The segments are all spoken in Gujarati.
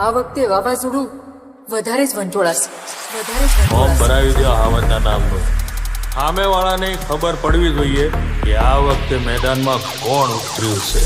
આ વખતે વાવાઝોડું વધારે જ વંટોળાશે. ફોર્મ ભરાવી દો હાવનના નામનું. સામેવાળાને ખબર પડવી જોઈએ કે આ વખતે મેદાનમાં કોણ ઉતર્યું છે.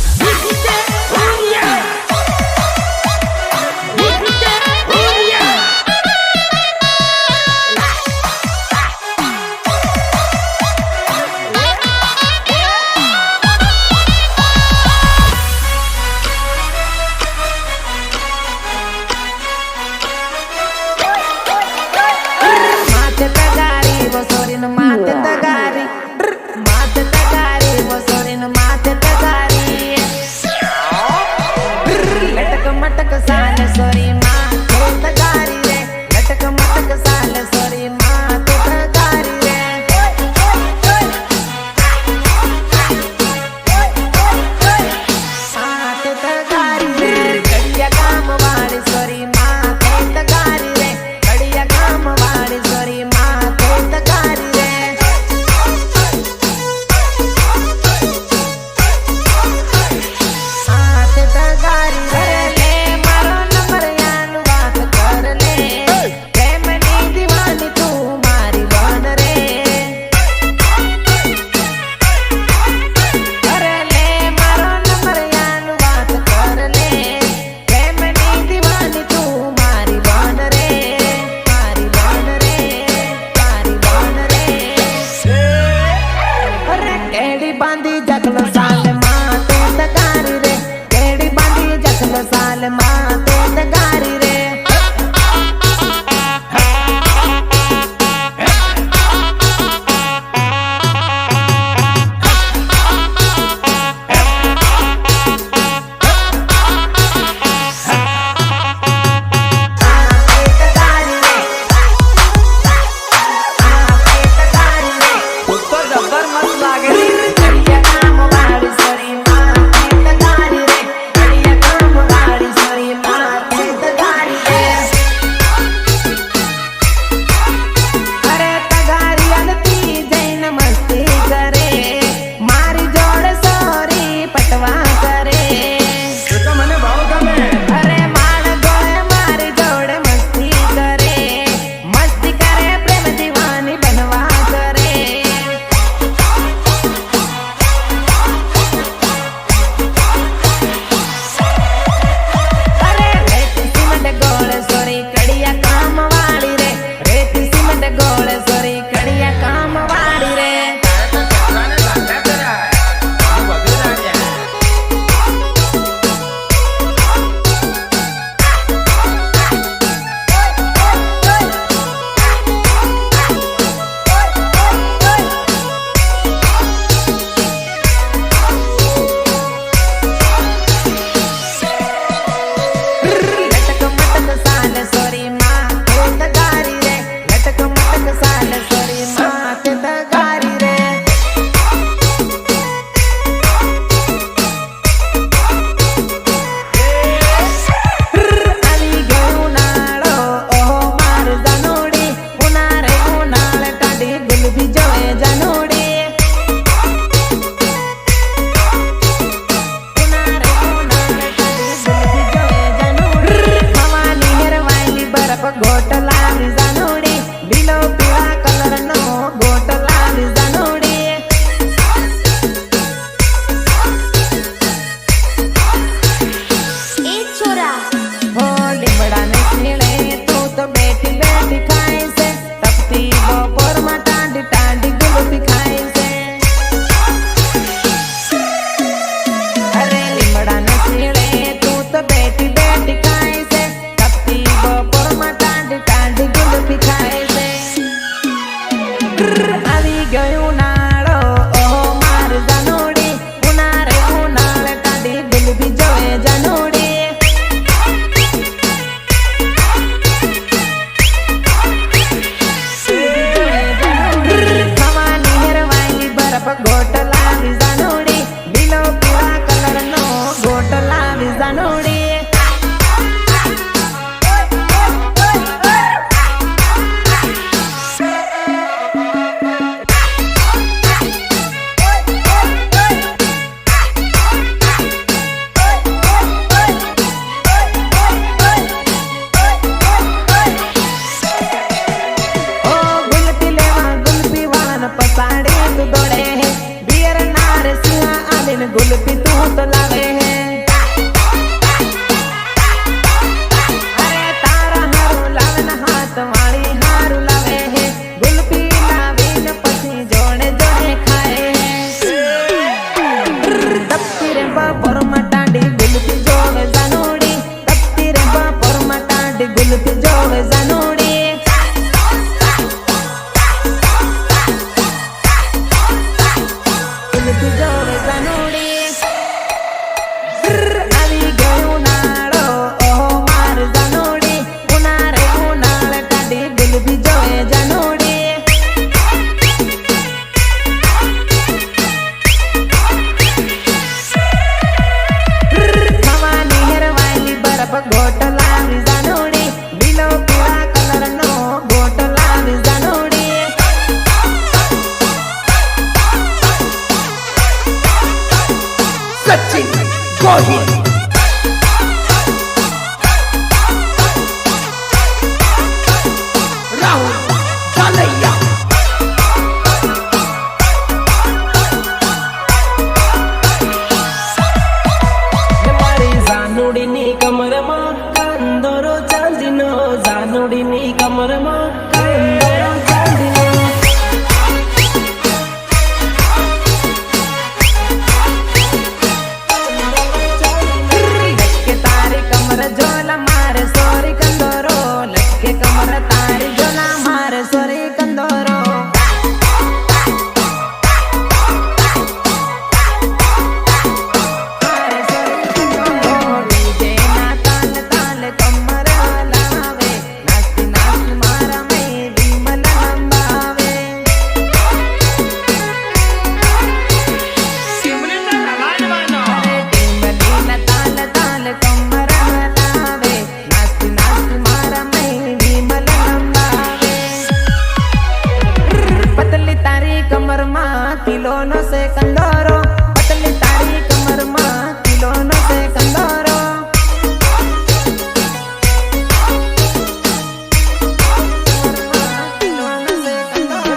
કિલોનો છે કંદોરો, પતલી તારી કમરમાં કિલોનો છે કંદોરો.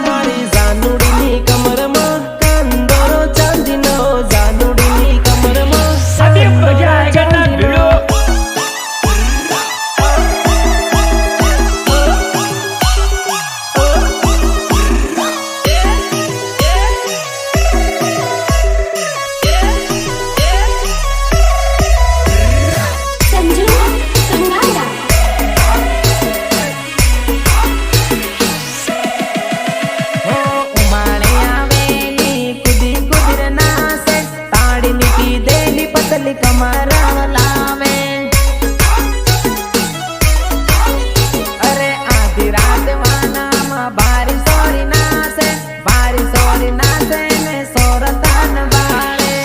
મારી જાનુડીની કમરમાં કંદોરો ચાંદીનો, જાનુડીની કમરમાં अभी मजा आएगा ना भिड़ो. संजू संगाड़ा હો ઉમાણે આવેલી કુદી કુદીર નાસે, તાળી નીકી દેલી પતલી કમર લાવે. અરે આધી રાત વાનામાં બારી સોરી નાસે, બારી સોરી નાસે ને સોરતાન વાળે.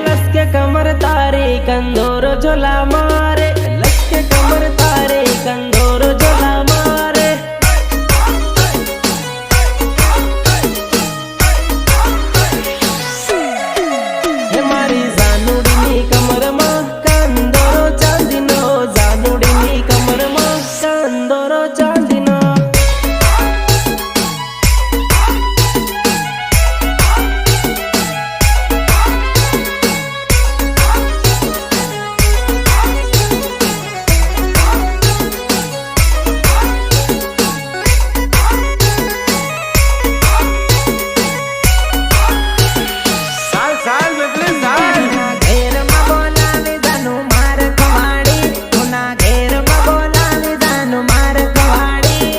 લસકે કમર તારી કંદોરો ઝોલા મારે, લસકે કમર તારી કંદોરો ઝોલા મારે. હે મારી જાનુડીની કમરમાં કંદોરો ચાંદીનો, જાનુડીની કમરમાં કંદોરો ચાંદીનો. ઘેરમાં બોલાવી જાનું માર ખવાડી, ઉના ઘેરમાં બોલાવી જાનું માર ખવાડી.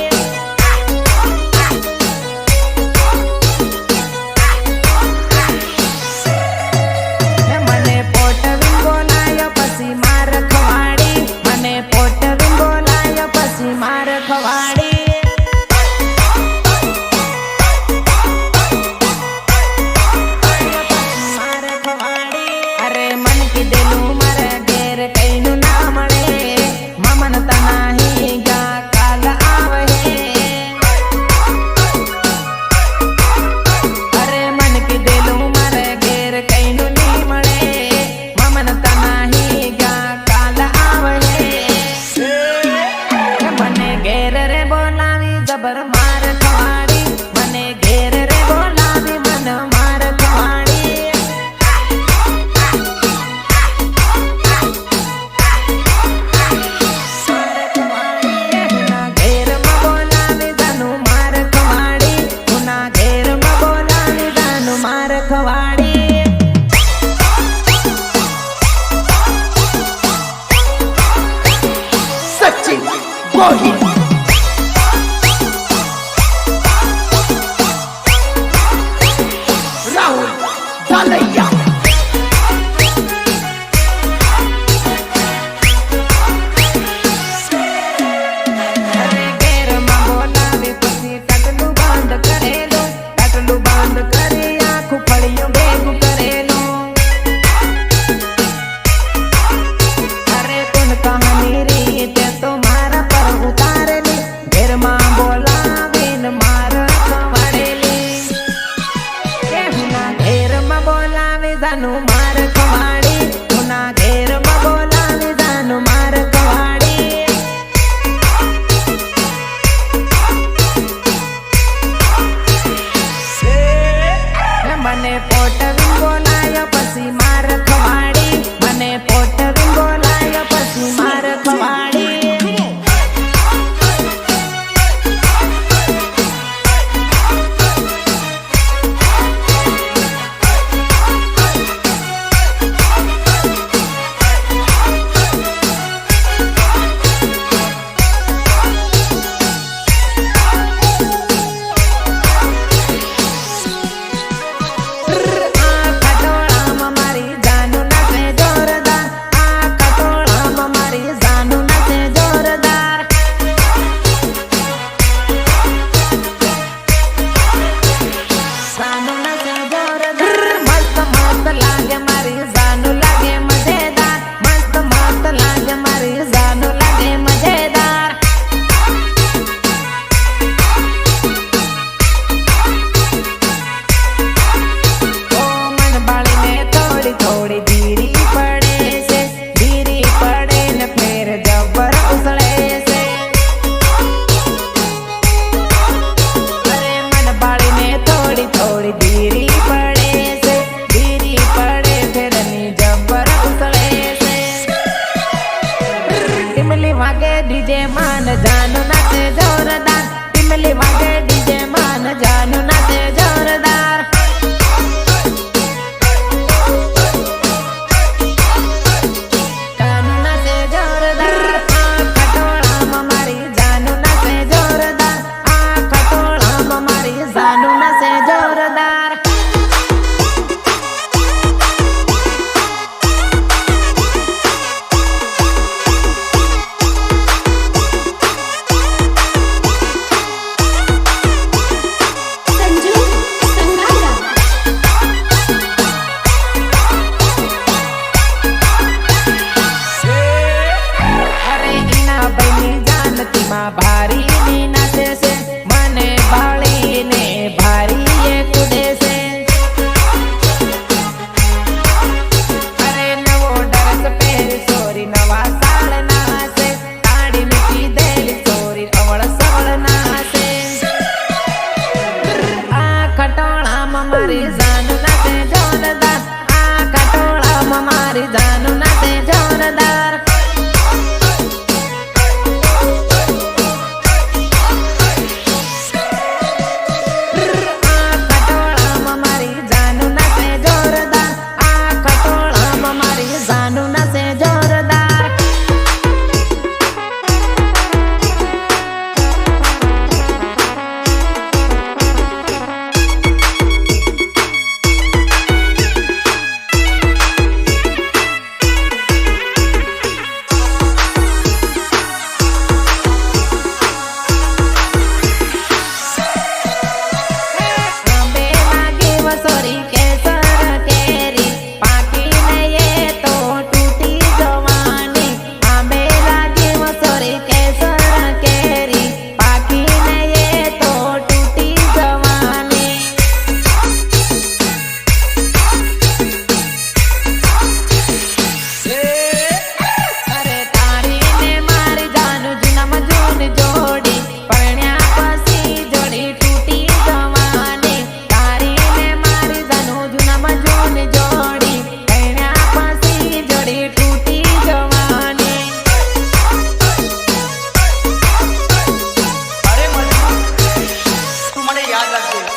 હે મને પોટવીન બોલાયો પછી માર ખવાડી, મને પોટવીન બોલાયો પછી માર ખવાડી. માર ખવાડી. અરે મન કીધેલું મારે ઘેર કઈનું ના મળે, મમન તનાહી ગયા કાલ આવે. અરે મન કીધેલું મારે ઘેર કઈનું નહીં મળે, મમન તનાહી ગયા કાલ આવે. મને ઘેર રે બોલાવી જબર માર ખવાડી, મને ઘેર રે બોલાવી મન માર ખવાડી. ઉના ઘેરમાં બોલાવી જાનું માર ખવાડી, ઉના ઘેરમાં બોલાવી જાનું માર ખવાડી. सचिन गोहिल राहुल दालैया અરે ઘેરમાં બોલાવી પછી ટકલું બંધ કરેલું, ટકલું બંધ કરી આખું ફળિયું ભેગું કરેલું. અરે કોણ કહાની રીતે તો મારા પર ઉતારેલી, ઘેરમાં બોલાવીને માર ખવાડેલી. ઉના ઘેરમાં બોલાવી જાનું માર ખવાડી, ઉના ઘેરમાં બોલાવી જાનું માર ખવાડી. મને પોટવીન બોલાયો પછી માર ખવાડી, મને પોટવીન બોલાયો પછી માર ખવાડી. ટોળામાં મારી જાન નાચે જોરદાર, આખા ટોળામાં મારી જાન